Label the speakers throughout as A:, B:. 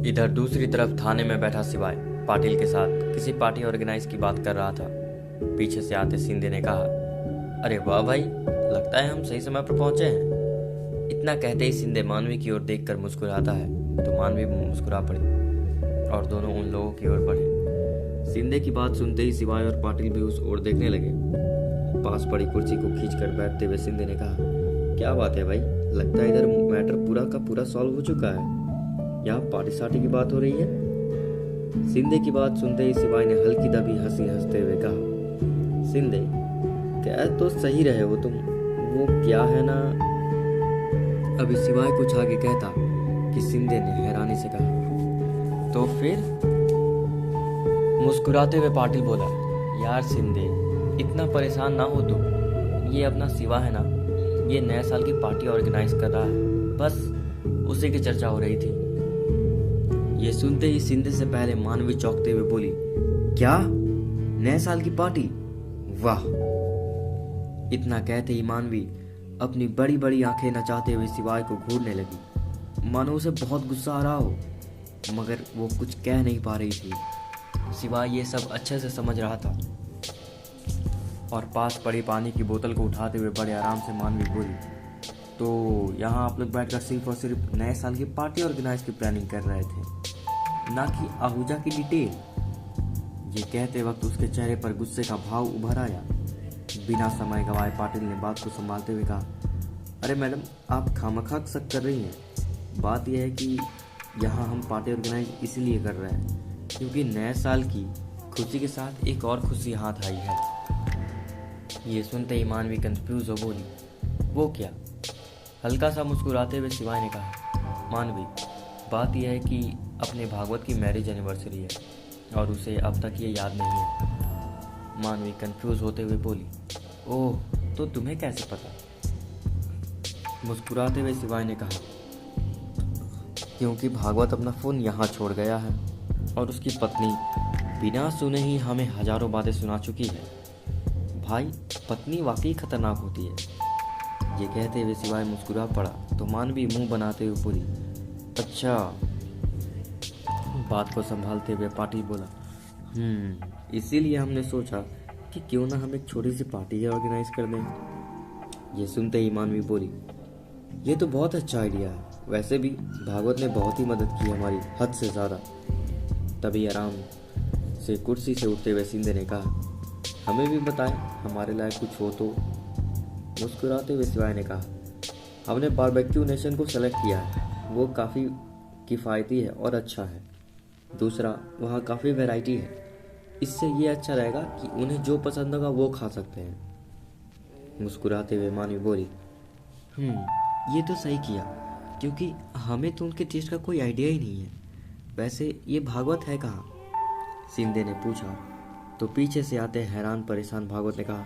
A: इधर दूसरी तरफ थाने में बैठा सिवाय पाटिल के साथ किसी पार्टी ऑर्गेनाइज की बात कर रहा था। पीछे से आते सिंधे ने कहा, अरे वाह भाई, लगता है हम सही समय पर पहुंचे हैं। इतना कहते ही सिंधे मानवी की ओर देखकर मुस्कुराता है तो मानवी भी मुस्कुरा पड़ी और दोनों उन लोगों की ओर बढ़े। सिंधे की बात सुनते ही सिवाय और पाटिल भी उस ओर देखने लगे। पास पड़ी कुर्सी को खींचकर बैठते हुए सिंधे ने कहा, क्या बात है भाई, लगता है इधर मैटर पूरा का पूरा सॉल्व हो चुका है। यहाँ पार्टी सार्टी की बात हो रही है। सिंधे की बात सुनते ही सिवाय ने हल्की दबी हंसी हंसते हुए कहा, सिंधे कह तो सही रहे हो तुम, वो क्या है ना। अभी सिवाय कुछ आगे कहता कि सिंधे ने हैरानी से कहा, तो फिर। मुस्कुराते हुए पाटिल बोला, यार सिंधे, इतना परेशान ना हो तू। ये अपना सिवा है ना, ये नए साल की पार्टी ऑर्गेनाइज कर रहा है, बस उसी की चर्चा हो रही थी। ये सुनते ही सिंधे से पहले मानवी चौंकते हुए बोली, क्या नए साल की पार्टी, वाह। इतना कहते ही मानवी अपनी बड़ी बड़ी आंखें नचाते हुए सिवाय को घूरने लगी, मानो उसे बहुत गुस्सा आ रहा हो, मगर वो कुछ कह नहीं पा रही थी। सिवाय ये सब अच्छे से समझ रहा था और पास पड़ी पानी की बोतल को उठाते हुए बड़े आराम से मानवी बोली, तो यहाँ आप लोग बैठकर सिर्फ और सिर्फ नए साल की पार्टी ऑर्गेनाइज की प्लानिंग कर रहे थे, ना कि आहूजा की डिटेल। ये कहते वक्त उसके चेहरे पर गुस्से का भाव उभर आया। बिना समय गवाए पाटिल ने बात को संभालते हुए कहा, अरे मैडम, आप खामखा शक कर रही हैं। बात यह है कि यहाँ हम पार्टी ऑर्गेनाइज इसलिए कर रहे हैं क्योंकि नए साल की खुशी के साथ एक और खुशी हाथ आई है। ये सुनते ही मानवी कंफ्यूज हो बोली, वो क्या। हल्का सा मुस्कुराते हुए सिवाय ने कहा, मानवी, बात यह है कि अपने भागवत की मैरिज एनिवर्सरी है और उसे अब तक ये याद नहीं है। मानवी कंफ्यूज होते हुए बोली, ओह, तो तुम्हें कैसे पता। मुस्कुराते हुए सिवाय ने कहा, क्योंकि भागवत अपना फोन यहाँ छोड़ गया है और उसकी पत्नी बिना सुने ही हमें हजारों बातें सुना चुकी है। भाई, पत्नी वाकई खतरनाक होती है। ये कहते हुए सिवाय मुस्कुरा पड़ा तो मानवी मुंह बनाते हुए बोली, अच्छा। बात को संभालते हुए पाटिल बोला, इसीलिए हमने सोचा कि क्यों ना हम एक छोटी सी पार्टी ऑर्गेनाइज कर दें। ये सुनते ही मानवी बोली, ये तो बहुत अच्छा आइडिया है। वैसे भी भागवत ने बहुत ही मदद की हमारी, हद से ज़्यादा। तभी आराम से कुर्सी से उठते हुए सिंधे ने कहा, हमें भी बताएं, हमारे लायक कुछ हो तो। मुस्कुराते हुए सिवाय ने कहा, हमने बारबेक्यू नेशन को सेलेक्ट किया है, वो काफ़ी किफ़ायती है और अच्छा है। दूसरा, वहाँ काफ़ी वैरायटी है, इससे ये अच्छा रहेगा कि उन्हें जो पसंद होगा वो खा सकते हैं। मुस्कुराते हुए मानवी बोली, ये तो सही किया, क्योंकि हमें तो उनके टेस्ट का कोई आइडिया ही नहीं है। वैसे ये भागवत है कहाँ। सिंधे ने पूछा तो पीछे से आते हैरान परेशान भागवत ने कहा,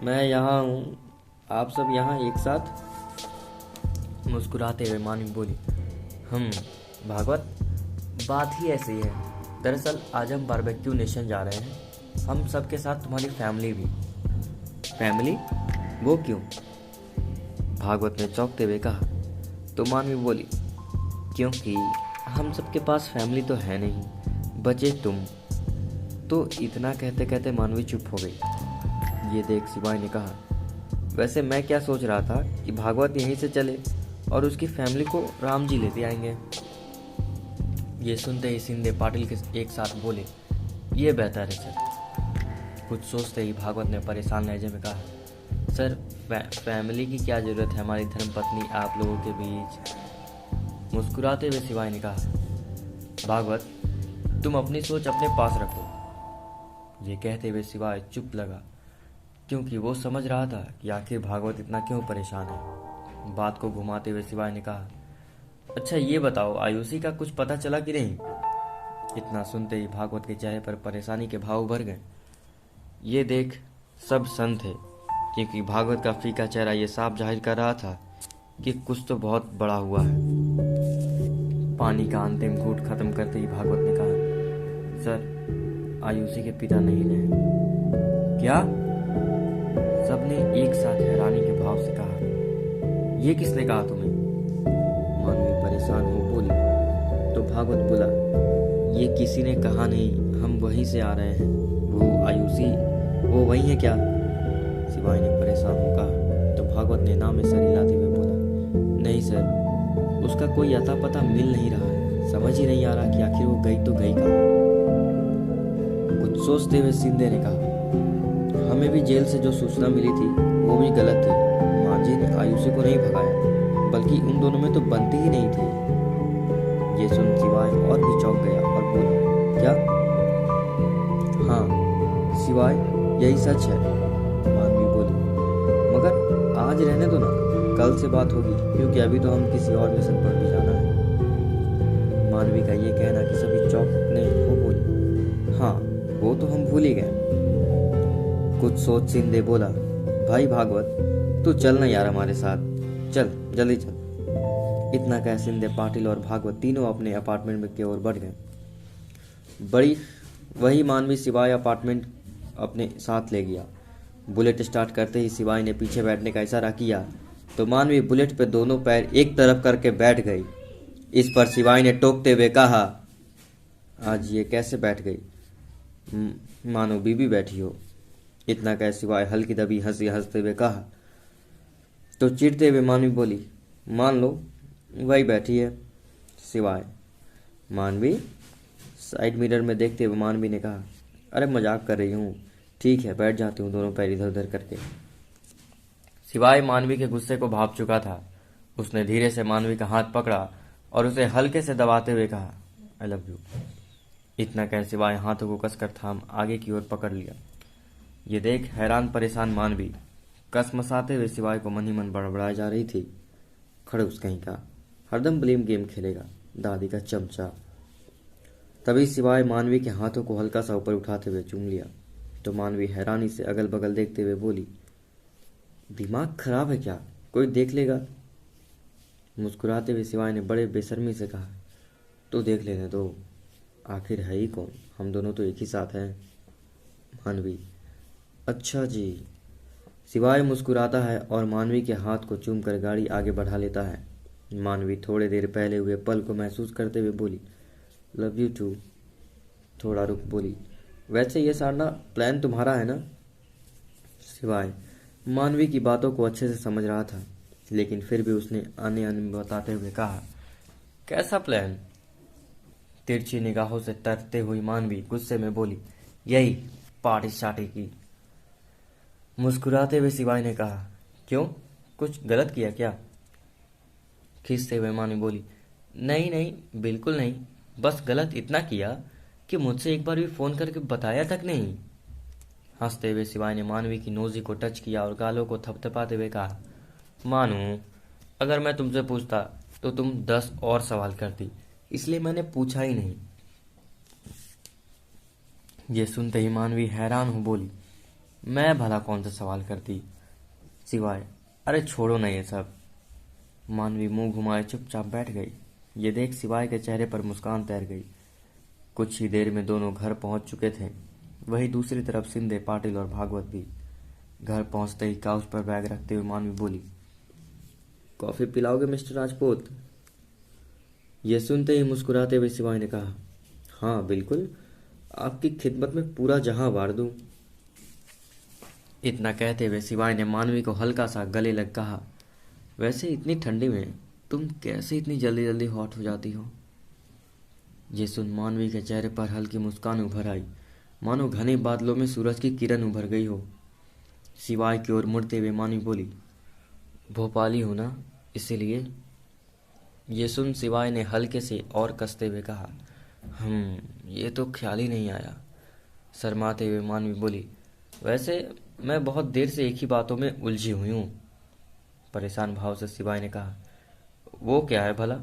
A: मैं यहाँ हूँ, आप सब यहाँ एक साथ। मुस्कुराते हुए मानवी बोली, भागवत, बात ही ऐसी है। दरअसल आज हम बारबेक्यू नेशन जा रहे हैं, हम सब के साथ तुम्हारी फैमिली भी। फैमिली? वो क्यों। भागवत ने चौंकते हुए कहा तो मानवी बोली, क्योंकि हम सबके पास फैमिली तो है नहीं, बचे तुम। तो इतना कहते कहते मानवी चुप हो गई। ये देख सिवाय ने कहा, वैसे मैं क्या सोच रहा था कि भागवत यहीं से चले और उसकी फैमिली को राम जी लेते आएंगे। ये सुनते ही सिंधे पाटिल के एक साथ बोले, ये बेहतर है सर। कुछ सोचते ही भागवत ने परेशान लहजे में कहा, सर, फैमिली की क्या ज़रूरत है हमारी धर्मपत्नी आप लोगों के बीच। मुस्कुराते हुए सिवाय ने कहा, भागवत, तुम अपनी सोच अपने पास रखो। ये कहते हुए सिवाय चुप लगा, क्योंकि वो समझ रहा था कि आखिर भागवत इतना क्यों परेशान है। बात को घुमाते हुए सिवाय ने कहा, अच्छा ये बताओ, आयुषी का कुछ पता चला कि नहीं। इतना सुनते ही भागवत के चेहरे पर परेशानी के भाव उभर गए। ये देख सब संत थे, क्योंकि भागवत का फीका चेहरा ये साफ जाहिर कर रहा था कि कुछ तो बहुत बड़ा हुआ है। पानी का अंतिम घूंट खत्म करते ही भागवत ने कहा, सर, आयुषी के पिता नहीं रहे। क्या। सबने एक साथ हैरानी के भाव से कहा, ये किसने कहा तुम्हें। मानवी परेशान हो बोली, तो भागवत बोला, ये किसी ने कहा नहीं, हम वहीं से आ रहे हैं। वो आयुषी, वो वही है क्या? शिवाय ने परेशान हो कहा। तो भागवत ने नाम में सर हिलाते हुए बोला, नहीं सर, उसका कोई अता पता मिल नहीं रहा है। समझ ही नहीं आ रहा कि आखिर वो गई तो गई कहाँ। कुछ सोचते हुए शिंदे ने कहा, हमें भी जेल से जो सूचना मिली थी वो भी गलत थी। मांझी ने आयुषी को नहीं भगाया, बल्कि उन दोनों में तो बनती ही नहीं थी। ये सुन शिवाय और भी चौंक गया और बोला, क्या? हाँ शिवाय, यही सच है, मानवी बोली। मगर आज रहने दो ना, कल से बात होगी, क्योंकि अभी तो हम किसी और मिशन पर भी जाना है। मानवी का ये कहना कि सभी चौंकने हो बोली, हाँ वो तो हम भूल ही गए। कुछ सोच शिंदे बोला, भाई भागवत, तू चल ना यार हमारे साथ, चल जल्दी चल। इतना कह शिंदे, पाटिल और भागवत तीनों अपने अपार्टमेंट में की ओर बढ़ गए। वही मानवी शिवाय अपार्टमेंट अपने साथ ले गया। बुलेट स्टार्ट करते ही शिवाय ने पीछे बैठने का इशारा किया तो मानवी बुलेट पे दोनों पैर एक तरफ करके बैठ गई। इस पर शिवाय ने टोकते हुए कहा, आज ये कैसे बैठ गई? मानो बीबी बैठी हो। इतना कह शिवाय हल्की दबी हंसी हंसते हुए कहा। तो चिढ़ते हुए मानवी बोली, मान लो वही बैठी है। शिवाय, मानवी? साइड मिरर में देखते हुए मानवी ने कहा, अरे मजाक कर रही हूँ, ठीक है बैठ जाती हूँ, दोनों पैर इधर उधर करके। शिवाय मानवी के गुस्से को भाप चुका था। उसने धीरे से मानवी का हाथ पकड़ा और उसे हल्के से दबाते हुए कहा, आई लव यू। इतना कह शिवाय हाथों को कसकर थाम आगे की ओर पकड़ लिया। ये देख हैरान परेशान मानवी कसमसाते हुए शिवाय को मन ही मन बड़बड़ाई जा रही थी। खड़ूस कहीं का, हरदम ब्लेम गेम खेलेगा, दादी का चमचा। तभी शिवाय मानवी के हाथों को हल्का सा ऊपर उठाते हुए चूम लिया। तो मानवी हैरानी से अगल बगल देखते हुए बोली, दिमाग खराब है क्या, कोई देख लेगा? मुस्कुराते हुए शिवाय ने बड़े बेशर्मी से कहा, तो देख लेने दो, आखिर है ही कौन, हम दोनों तो एक ही साथ हैं। मानवी, अच्छा जी। शिवाय मुस्कुराता है और मानवी के हाथ को चूम कर गाड़ी आगे बढ़ा लेता है। मानवी थोड़े देर पहले हुए पल को महसूस करते हुए बोली, लव यू टू। थोड़ा रुक बोली, वैसे ये सारा प्लान तुम्हारा है ना? शिवाय मानवी की बातों को अच्छे से समझ रहा था, लेकिन फिर भी उसने आने आने में बताते हुए कहा, कैसा प्लान? तिरछी निगाहों से तरते हुई मानवी गुस्से में बोली, यही पार्टी शार्टी की। मुस्कुराते हुए शिवाय ने कहा, क्यों, कुछ गलत किया क्या? खींचते हुए मानवी बोली, नहीं नहीं बिल्कुल नहीं, बस गलत इतना किया कि मुझसे एक बार भी फोन करके बताया तक नहीं। हंसते हुए शिवाय ने मानवी की नोजी को टच किया और गालों को थपथपाते हुए कहा, मानू, अगर मैं तुमसे पूछता तो तुम 10 और सवाल करती, इसलिए मैंने पूछा ही नहीं। ये सुनते ही मानवी हैरान हो बोली, मैं भला कौन सा सवाल करती? शिवाय, अरे छोड़ो ना ये सब। मानवी मुंह घुमाए चुपचाप बैठ गई। ये देख शिवाय के चेहरे पर मुस्कान तैर गई। कुछ ही देर में दोनों घर पहुंच चुके थे। वही दूसरी तरफ शिंदे, पाटिल और भागवत भी। घर पहुंचते ही काउच पर बैग रखते हुए मानवी बोली, कॉफी पिलाओगे मिस्टर राजपूत? ये सुनते ही मुस्कुराते हुए शिवाय ने कहा, हाँ बिल्कुल, आपकी खिदमत में पूरा जहां वार दूं। इतना कहते हुए शिवाय ने मानवी को हल्का सा गले लग कहा, वैसे इतनी ठंडी में तुम कैसे इतनी जल्दी जल्दी हॉट हो जाती हो? ये सुन मानवी के चेहरे पर हल्की मुस्कान उभर आई, मानो घने बादलों में सूरज की किरण उभर गई हो। शिवाय की ओर मुड़ते हुए मानवी बोली, भोपाली हो ना, इसीलिए। ये सुन शिवाय ने हल्के से और कसते हुए कहा, ये तो ख्याल ही नहीं आया। शर्माते हुए मानवी बोली, वैसे मैं बहुत देर से एक ही बातों में उलझी हुई हूँ। परेशान भाव से शिवाय ने कहा, वो क्या है भला?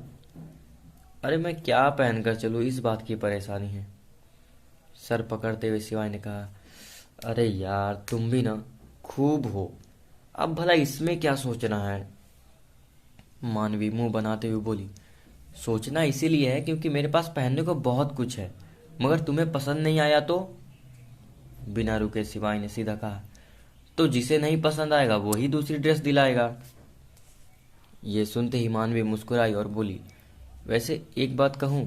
A: अरे मैं क्या पहनकर चलूँ, इस बात की परेशानी है। सर पकड़ते हुए शिवाय ने कहा, अरे यार तुम भी ना खूब हो, अब भला इसमें क्या सोचना है? मानवी मुंह बनाते हुए बोली, सोचना इसीलिए है क्योंकि मेरे पास पहनने को बहुत कुछ है, मगर तुम्हें पसंद नहीं आया तो? बिना रुके शिवाय ने सीधा कहा, तो जिसे नहीं पसंद आएगा वही दूसरी ड्रेस दिलाएगा। ये सुनते ही मानवी मुस्कुराई और बोली, वैसे एक बात कहूँ,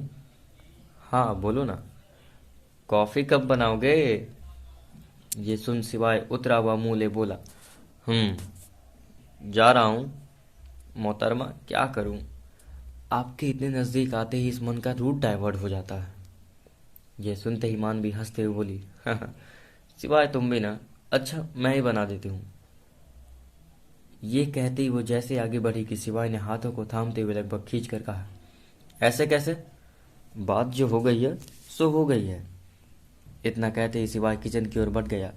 A: हाँ बोलो ना, कॉफी कब बनाओगे? ये सुन सिवाय उतरा हुआ मुंह ले बोला, जा रहा हूँ मोहतरमा, क्या करूँ? आपके इतने नज़दीक आते ही इस मन का रूट डाइवर्ट हो जाता है। ये सुनते ही मानवी हंसते हुए बोली, सिवाय तुम भी ना, अच्छा मैं ही बना देती हूँ। ये कहते ही वो जैसे आगे बढ़ी कि सिवाय ने हाथों को थामते हुए लगभग खींच कर कहा, ऐसे कैसे? बात जो हो गई है सो हो गई है। इतना कहते ही सिवाय किचन की ओर बढ़ गया।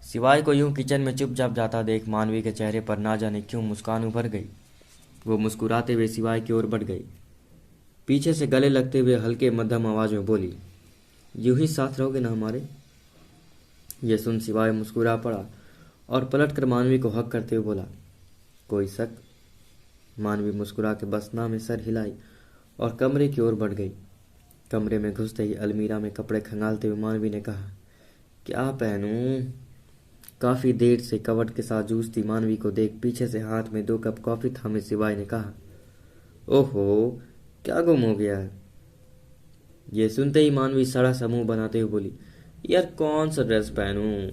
A: सिवाय को यूं किचन में चुपचाप जाता देख मानवी के चेहरे पर ना जाने क्यों मुस्कान उभर गई। वो मुस्कुराते हुए सिवाय की ओर बढ़ गई, पीछे से गले लगते हुए हल्के मध्यम आवाज में बोली, यूं ही साथ रहोगे ना हमारे? ये सुन सिवाय मुस्कुरा पड़ा और पलट कर मानवी को हक करते हुए बोला, कोई शक? मानवी मुस्कुरा के बस ना में सर हिलाई और कमरे की ओर बढ़ गई। कमरे में घुसते ही अलमीरा में कपड़े खंगालते हुए मानवी ने कहा, क्या पहनूं? काफी देर से कवट के साथ जूझती मानवी को देख पीछे से हाथ में 2 कप कॉफी थामे सिवाय ने कहा, ओहो, क्या गुम हो गया है? ये सुनते ही मानवी सड़ा सा मुंह बनाते हुए बोली, यार कौन सा ड्रेस पहनूं?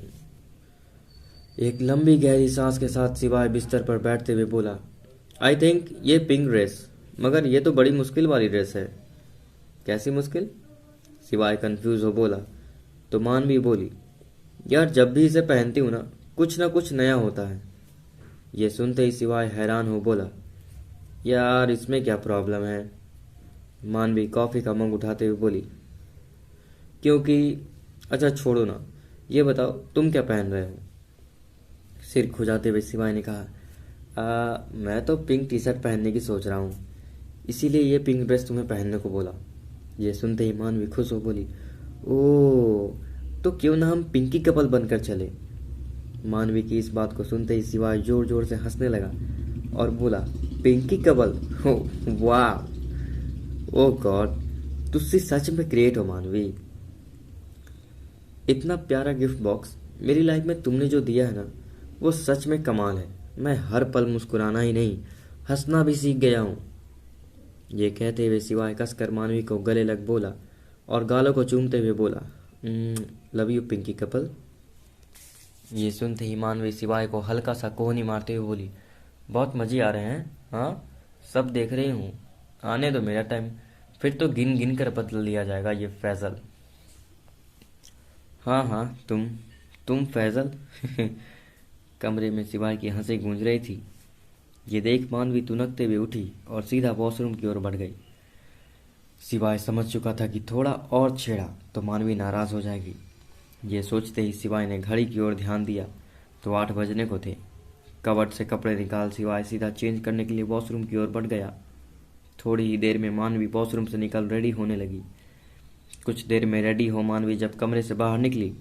A: एक लंबी गहरी सांस के साथ सिवाय बिस्तर पर बैठते हुए बोला, आई थिंक ये पिंक ड्रेस, मगर ये तो बड़ी मुश्किल वाली ड्रेस है। कैसी मुश्किल? सिवाय कंफ्यूज हो बोला। तो मानवी बोली, यार जब भी इसे पहनती हूं ना कुछ नया होता है। ये सुनते ही सिवाय हैरान हो बोला, यार इसमें क्या प्रॉब्लम है? मानवी कॉफी का मग उठाते हुए बोली, क्योंकि, अच्छा छोड़ो ना, ये बताओ तुम क्या पहन रहे हो? सिर खुजाते हुए सिवाय ने कहा, मैं तो पिंक टी शर्ट पहनने की सोच रहा हूँ, इसीलिए ये पिंक ड्रेस तुम्हें पहनने को बोला। ये सुनते ही मानवी खुश हो बोली, ओ, तो क्यों ना हम पिंकी कपल बनकर चले? मानवी की इस बात को सुनते ही सिवाय जोर जोर से हंसने लगा और बोला, पिंकी कपल? हो वाह, ओ गॉड, तुझसे सच में ग्रेट हो मानवी। इतना प्यारा गिफ्ट बॉक्स मेरी लाइफ में तुमने जो दिया है ना, वो सच में कमाल है। मैं हर पल मुस्कुराना ही नहीं, हंसना भी सीख गया हूँ। ये कहते हुए सिवाय कसकर मानवी को गले लग बोला और गालों को चूमते हुए बोला, लव यू पिंकी कपल। ये सुनते ही मानवी सिवाय को हल्का सा कोहनी मारते हुए बोली, बहुत मजे आ रहे हैं? हाँ, सब देख रही हूँ, आने दो मेरा टाइम, फिर तो गिन गिन कर बदल लिया जाएगा ये फैजल। हाँ हाँ, तुम फैजल। कमरे में सिवाय की हंसी गूंज रही थी। ये देख मानवी तुनकते हुए उठी और सीधा वॉशरूम की ओर बढ़ गई। सिवाय समझ चुका था कि थोड़ा और छेड़ा तो मानवी नाराज हो जाएगी। ये सोचते ही सिवाय ने घड़ी की ओर ध्यान दिया तो 8 बजने को थे। कबर्ड से कपड़े निकाल सिवाय सीधा चेंज करने के लिए वॉशरूम की ओर बढ़ गया। थोड़ी ही देर में मानवी वॉशरूम से निकल रेडी होने लगी। कुछ देर में रेडी हो मानवी जब कमरे से बाहर निकली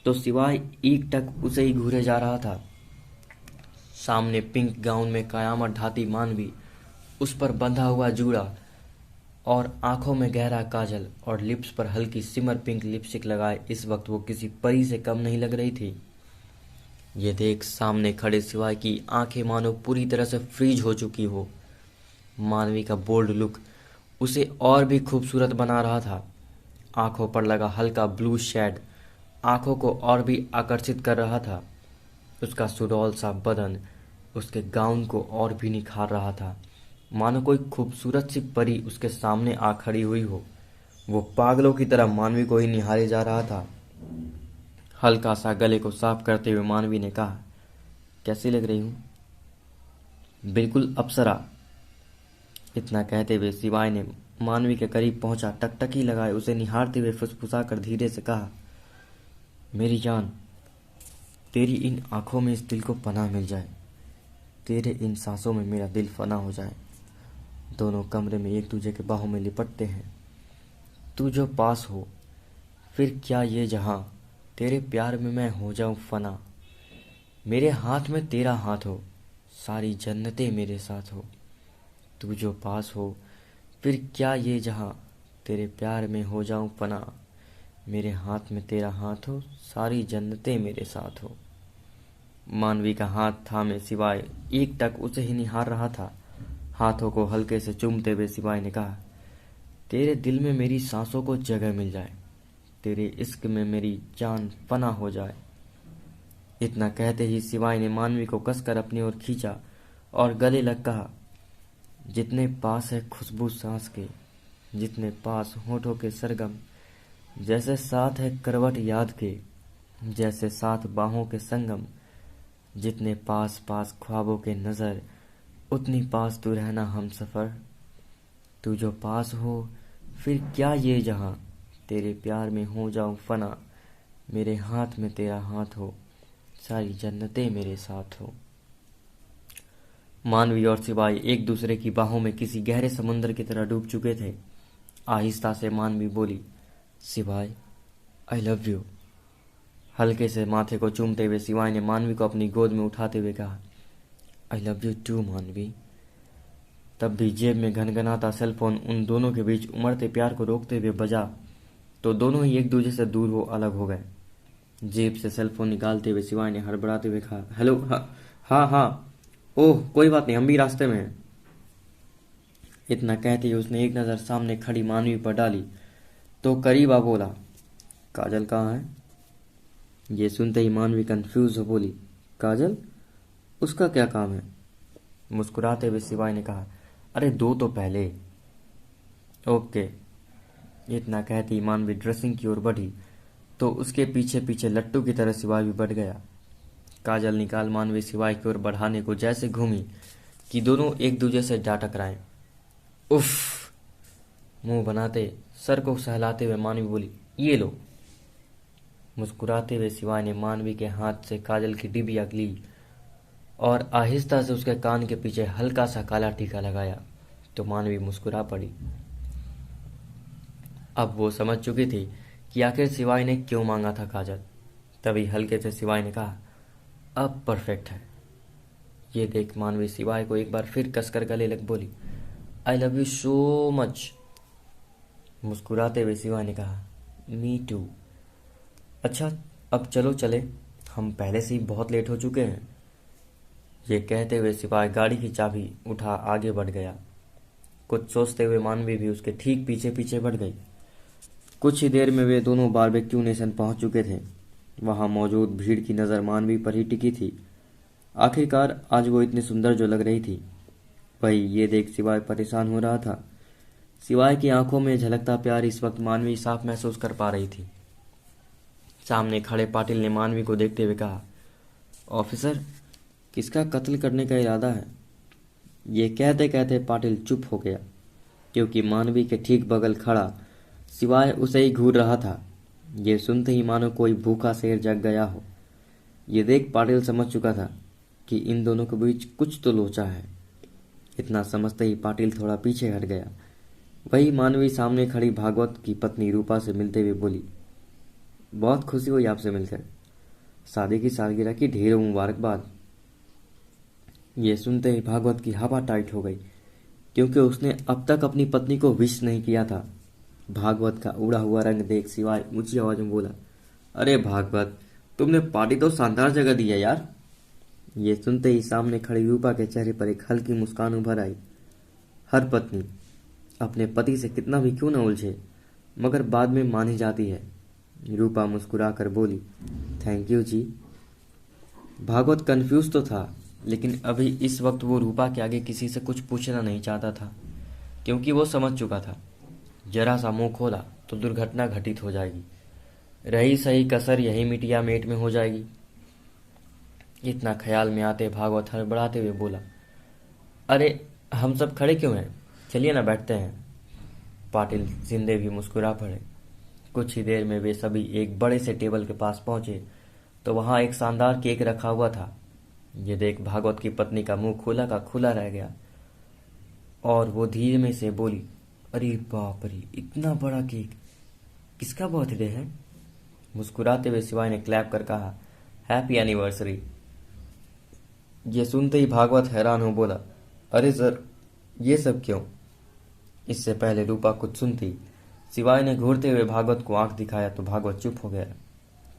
A: तो सिवाय एकटक उसे ही घूरे जा रहा था। सामने पिंक गाउन में कयामत ढाती मानवी, उस पर बंधा हुआ जूड़ा और आंखों में गहरा काजल और लिप्स पर हल्की सिमर पिंक लिपस्टिक लगाए इस वक्त वो किसी परी से कम नहीं लग रही थी। ये देख सामने खड़े सिवाय की आंखें मानो पूरी तरह से फ्रीज हो चुकी हो। मानवी का बोल्ड लुक उसे और भी खूबसूरत बना रहा था। आंखों पर लगा हल्का ब्लू शेड आंखों को और भी आकर्षित कर रहा था। उसका सुडौल सा बदन उसके गाउन को और भी निखार रहा था, मानो कोई खूबसूरत सी परी उसके सामने आ खड़ी हुई हो। वो पागलों की तरह मानवी को ही निहारे जा रहा था। हल्का सा गले को साफ करते हुए मानवी ने कहा, कैसी लग रही हूँ? बिल्कुल अप्सरा। इतना कहते हुए सिवाय ने मानवी के करीब पहुंचा टकटकी लगाए उसे निहारते हुए फुसफुसा कर धीरे से कहा, मेरी जान, तेरी इन आंखों में इस दिल को पनाह मिल जाए, तेरे इन सांसों में मेरा दिल फना हो जाए। दोनों कमरे में एक दूसरे के बाहों में लिपटते हैं। तू जो पास हो, फिर क्या ये जहां, तेरे प्यार में मैं हो जाऊं फना। मेरे हाथ में तेरा हाथ हो, सारी जन्नतें मेरे साथ हो। तू जो पास हो, फिर क्या ये जहां, तेरे प्यार में हो जाऊं फना। मेरे हाथ में तेरा हाथ हो, सारी जन्नतें मेरे साथ हो। मानवी का हाथ थामे सिवाय एकटक उसे ही निहार रहा था। हाथों को हल्के से चूमते हुए सिवाय ने कहा, तेरे दिल में मेरी सांसों को जगह मिल जाए, तेरे इश्क में मेरी जान फना हो जाए। इतना कहते ही शिवाय ने मानवी को कसकर अपनी ओर खींचा और गले लग कहा, जितने पास है खुशबू सांस के, जितने पास होठों के सरगम, जैसे साथ है करवट याद के, जैसे साथ बाहों के संगम, जितने पास पास ख्वाबों के नजर, उतनी पास तू रहना हम सफर। तू जो पास हो फिर क्या ये जहां, तेरे प्यार में हो जाऊं फना, मेरे हाथ में तेरा हाथ हो, सारी जन्नतें मेरे साथ हो। मानवी और सिवाय एक दूसरे की बाहों में किसी गहरे समुद्र की तरह डूब चुके थे। आहिस्ता से मानवी बोली, सिवाय आई लव यू। हल्के से माथे को चूमते हुए सिवाय ने मानवी को अपनी गोद में उठाते हुए कहा, आई लव यू टू मानवी। तब भी जेब में घनघनाता सेलफोन उन दोनों के बीच उमड़ते प्यार को रोकते हुए बजा तो दोनों ही एक दूसरे से दूर हो अलग हो गए। जेब से सेलफोन निकालते हुए सिवाय ने हड़बड़ाते हुए कहा, हेलो, हाँ हाँ, ओह कोई बात नहीं, हम भी रास्ते में हैं। इतना कहते ही उसने एक नज़र सामने खड़ी मानवी पर डाली तो करीब आ बोला, काजल कहाँ है? ये सुनते ही मानवी कंफ्यूज हो बोली, काजल? उसका क्या काम है? मुस्कुराते हुए सिवाय ने कहा, अरे दो तो पहले। ओके। इतना कहती ही मानवी ड्रेसिंग की ओर बढ़ी तो उसके पीछे पीछे लट्टू की तरह सिवाय भी बढ़ गया। काजल निकाल मानवी सिवाय की ओर बढ़ाने को जैसे घूमी कि दोनों एक दूसरे से जा टकराए। उफ! मुंह बनाते सर को सहलाते हुए मानवी बोली, ये लो। मुस्कुराते हुए सिवाय ने मानवी के हाथ से काजल की डिबिया ली और आहिस्ता से उसके कान के पीछे हल्का सा काला टीका लगाया तो मानवी मुस्कुरा पड़ी। अब वो समझ चुकी थी कि आखिर सिवाय ने क्यों मांगा था काजल। तभी हल्के से सिवाय ने कहा, अब परफेक्ट है। ये देख मानवी सिवाय को एक बार फिर कसकर गले लग बोली, I love you so much. मुस्कुराते हुए सिवाय ने कहा, मी टू। अच्छा अब चलो चले, हम पहले से ही बहुत लेट हो चुके हैं। ये कहते हुए सिपाही गाड़ी की चाबी उठा आगे बढ़ गया। कुछ सोचते हुए मानवी भी उसके ठीक पीछे पीछे बढ़ गई। कुछ ही देर में वे दोनों बारबेक्यू नेशन पहुंच चुके थे। वहां मौजूद भीड़ की नज़र मानवी पर ही टिकी थी। आखिरकार आज वो इतनी सुंदर जो लग रही थी। वही ये देख सिवाय परेशान हो रहा था। सिवाय की आंखों में झलकता प्यार इस वक्त मानवी साफ महसूस कर पा रही थी। सामने खड़े पाटिल ने मानवी को देखते हुए कहा, ऑफिसर, किसका कत्ल करने का इरादा है? ये कहते कहते पाटिल चुप हो गया क्योंकि मानवी के ठीक बगल खड़ा सिवाय उसे ही घूर रहा था। ये सुनते ही मानो कोई भूखा शेर जग गया हो। ये देख पाटिल समझ चुका था कि इन दोनों के बीच कुछ तो लोचा है। इतना समझते ही पाटिल थोड़ा पीछे हट गया। वही मानवी सामने खड़ी भागवत की पत्नी रूपा से मिलते हुए बोली, बहुत खुशी हुई आपसे मिलकर। शादी की सालगिरह की ढेरों मुबारकबाद। ये सुनते ही भागवत की हवा टाइट हो गई क्योंकि उसने अब तक अपनी पत्नी को विश नहीं किया था। भागवत का उड़ा हुआ रंग देख सिवाय ऊंची आवाज में बोला, अरे भागवत, तुमने पार्टी तो शानदार जगह दी है यार। ये सुनते ही सामने खड़ी रूपा के चेहरे पर एक हल्की मुस्कान उभर आई। हर पत्नी अपने पति से कितना भी क्यों न उलझे मगर बाद में मानी जाती है। रूपा मुस्कुरा कर बोली, thank you ji. Bhagwat confuse तो था लेकिन अभी इस वक्त वो रूपा के आगे किसी से कुछ पूछना नहीं चाहता था क्योंकि वो समझ चुका था जरा सा मुंह खोला तो दुर्घटना घटित हो जाएगी। रही सही कसर यही मिटिया मेट में हो जाएगी। इतना ख्याल में आते भागवत हड़बड़ाते हुए बोला, अरे हम सब खड़े क्यों हैं, चलिए ना बैठते हैं। पाटिल जिंदे भी मुस्कुरा पड़े। कुछ ही देर में वे सभी एक बड़े से टेबल के पास पहुंचे तो वहां एक शानदार केक रखा हुआ था। ये देख भागवत की पत्नी का मुंह खुला का खुला रह गया और वो धीरे में से बोली, अरे बाप रे, इतना बड़ा केक, किसका बर्थडे है? मुस्कुराते हुए सिवाय ने क्लैप कर कहा, हैप्पी एनिवर्सरी। ये सुनते ही भागवत हैरान हो बोला, अरे सर, ये सब क्यों? इससे पहले रूपा कुछ सुनती सिवाय ने घूरते हुए भागवत को आंख दिखाया तो भागवत चुप हो गया।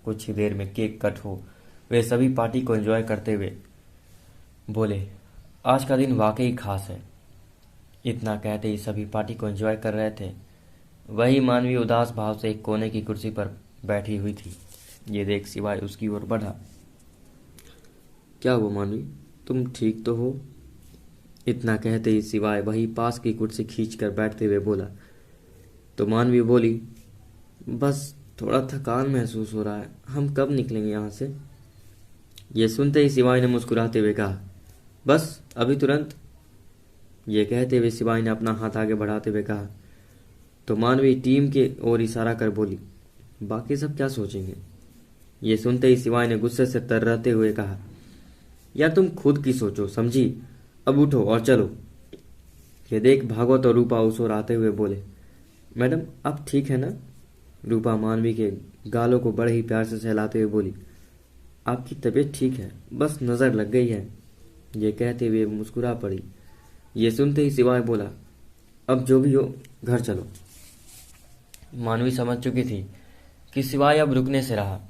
A: कुछ ही देर में केक कट हो वे सभी पार्टी को एंजॉय करते हुए बोले, आज का दिन वाकई खास है। इतना कहते ही सभी पार्टी को एंजॉय कर रहे थे वही मानवी उदास भाव से एक कोने की कुर्सी पर बैठी हुई थी। ये देख सिवाय उसकी ओर बढ़ा। क्या हुआ मानवी, तुम ठीक तो हो? इतना कहते ही सिवाय वही पास की कुर्सी खींच कर बैठते हुए बोला। तो मानवी बोली, बस थोड़ा थकान महसूस हो रहा है, हम कब निकलेंगे यहाँ से? ये सुनते ही सिवाय ने मुस्कुराते हुए कहा, बस अभी तुरंत। ये कहते हुए सिवाय ने अपना हाथ आगे बढ़ाते हुए कहा। तो मानवी टीम के ओर इशारा कर बोली, बाकी सब क्या सोचेंगे? ये सुनते ही सिवाय ने गुस्से से तर्राते हुए कहा, यार तुम खुद की सोचो, समझी? अब उठो और चलो। ये देख भागवत और रूपा उस ओर आते हुए बोले, मैडम आप ठीक है ना? रूपा मानवी के गालों को बड़े ही प्यार से सहलाते हुए बोली, आपकी तबीयत ठीक है, बस नज़र लग गई है। ये कहते हुए मुस्कुरा पड़ी। ये सुनते ही सिवाय बोला, अब जो भी हो घर चलो। मानवी समझ चुकी थी कि सिवाय अब रुकने से रहा।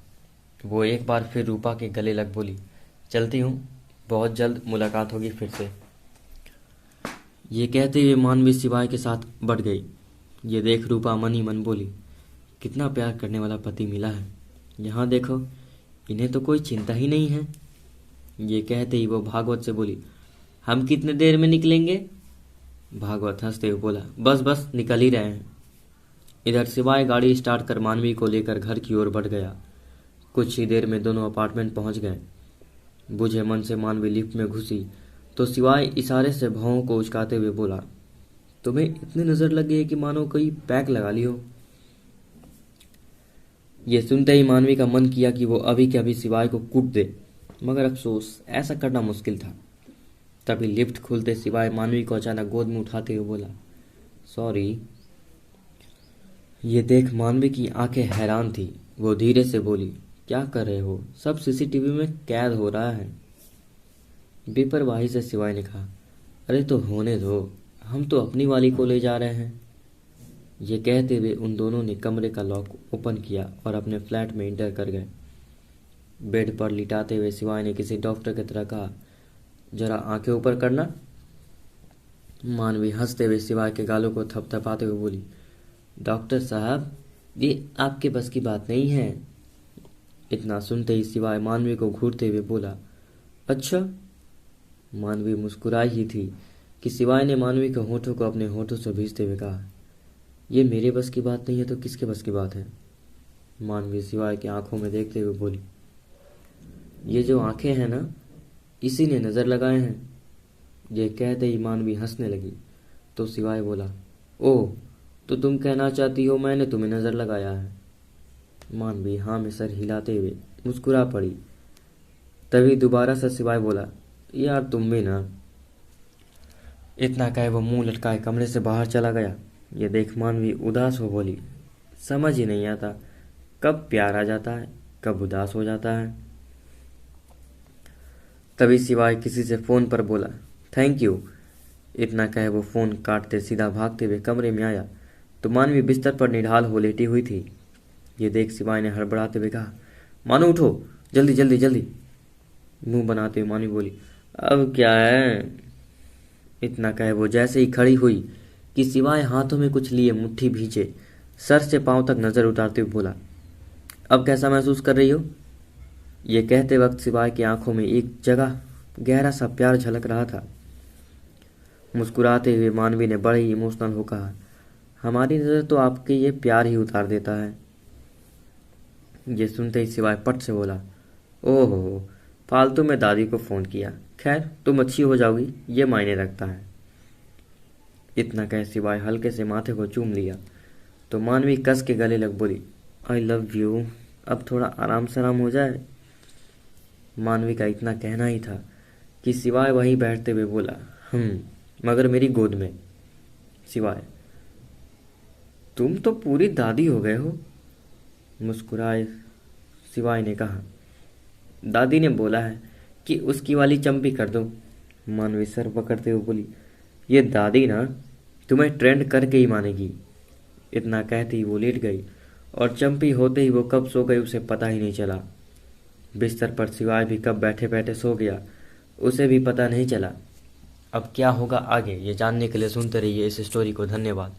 A: वो एक बार फिर रूपा के गले लग बोली, चलती हूँ, बहुत जल्द मुलाकात होगी फिर से। ये कहते हुए मानवी सिवाय के साथ बढ़ गई। ये देख रूपा मन ही मन बोली, कितना प्यार करने वाला पति मिला है। यहाँ देखो, इन्हें तो कोई चिंता ही नहीं है। ये कहते ही वो भागवत से बोली, हम कितने देर में निकलेंगे? भागवत हंसते हुए बोला, बस बस निकल ही रहे हैं। इधर सिवाय गाड़ी स्टार्ट कर मानवी को लेकर घर की ओर बढ़ गया। कुछ ही देर में दोनों अपार्टमेंट पहुंच गए। बुझे मन से मानवी लिफ्ट में घुसी तो सिवाय इशारे से भावों को उचकाते हुए बोला, तुम्हें इतनी नजर लग गई है कि मानो कोई पैक लगा ली हो। ये सुनते ही मानवी का मन किया कि वो अभी के अभी सिवाय को कूट दे, मगर अफसोस ऐसा करना मुश्किल था। तभी लिफ्ट खुलते सिवाय मानवी को अचानक गोद में उठाते हुए बोला, सॉरी। ये देख मानवी की आंखें हैरान थी। वो धीरे से बोली, क्या कर रहे हो? सब सीसीटीवी में कैद हो रहा है। बेपरवाही से सिवाय ने कहा, अरे तो होने दो, हम तो अपनी वाली को ले जा रहे हैं। ये कहते हुए उन दोनों ने कमरे का लॉक ओपन किया और अपने फ्लैट में इंटर कर गए। बेड पर लिटाते हुए सिवाय ने किसी डॉक्टर की तरह कहा, जरा आंखें ऊपर करना। मानवी हंसते हुए सिवाय के गालों को थपथपाते हुए बोली, डॉक्टर साहब ये आपके बस की बात नहीं है। इतना सुनते ही सिवाय मानवी को घूरते हुए बोला, अच्छा। मानवी मुस्कुराई ही थी कि सिवाय ने मानवी के होठों को अपने होठों से भींचते हुए कहा, ये मेरे बस की बात नहीं है तो किसके बस की बात है? मानवी सिवाय की आंखों में देखते हुए बोली, ये जो आंखें हैं ना, इसी ने नजर लगाए हैं। ये कहते ही मानवी हंसने लगी तो सिवाय बोला, ओह तो तुम कहना चाहती हो मैंने तुम्हें नजर लगाया है? मानवी हाँ में सर हिलाते हुए मुस्कुरा पड़ी। तभी दोबारा से सिवाय बोला, यार तुम भी ना। इतना कहे वो मुंह लटकाए कमरे से बाहर चला गया। ये देख मानवी उदास हो बोली, समझ ही नहीं आता कब प्यार आ जाता है, कब उदास हो जाता है। तभी सिवाय किसी से फोन पर बोला, थैंक यू। इतना कहे वो फोन काटते सीधा भागते हुए कमरे में आया तो मानवी बिस्तर पर निढाल हो लेटी हुई थी। ये देख सिवाय ने हड़बड़ाते हुए कहा, मानो उठो, जल्दी जल्दी जल्दी। मुंह बनाते हुए मानवी बोली, अब क्या है? इतना कहे वो जैसे ही खड़ी हुई कि सिवाय हाथों में कुछ लिए मुट्ठी भींचे सर से पांव तक नजर उतारते हुए बोला, अब कैसा महसूस कर रही हो? ये कहते वक्त सिवाय की आंखों में एक जगह गहरा सा प्यार झलक रहा था। मुस्कुराते हुए मानवी ने बड़े ही इमोशनल हो कहा, हमारी नजर तो आपके ये प्यार ही उतार देता है। ये सुनते ही सिवाय पट से बोला, ओहो फालतू में दादी को फोन किया, खैर तुम अच्छी हो जाओगी ये मायने रखता है। इतना कह सिवाय हल्के से माथे को चूम लिया तो मानवी कस के गले लग बोली, आई लव यू, अब थोड़ा आराम सराम हो जाए। मानवी का इतना कहना ही था कि सिवाय वहीं बैठते हुए बोला, मगर मेरी गोद में। सिवाय, तुम तो पूरी दादी हो गए हो। मुस्कुराए सिवाय ने कहा, दादी ने बोला है कि उसकी वाली चंपी कर दो। मानवी सर पकड़ते हुए बोली, ये दादी ना तुम्हें ट्रेंड करके ही मानेगी। इतना कहती ही वो लेट गई और चंपी होते ही वो कब सो गई उसे पता ही नहीं चला। बिस्तर पर सिवाय भी कब बैठे बैठे सो गया उसे भी पता नहीं चला। अब क्या होगा आगे ये जानने के लिए सुनते रहिए इस स्टोरी को। धन्यवाद।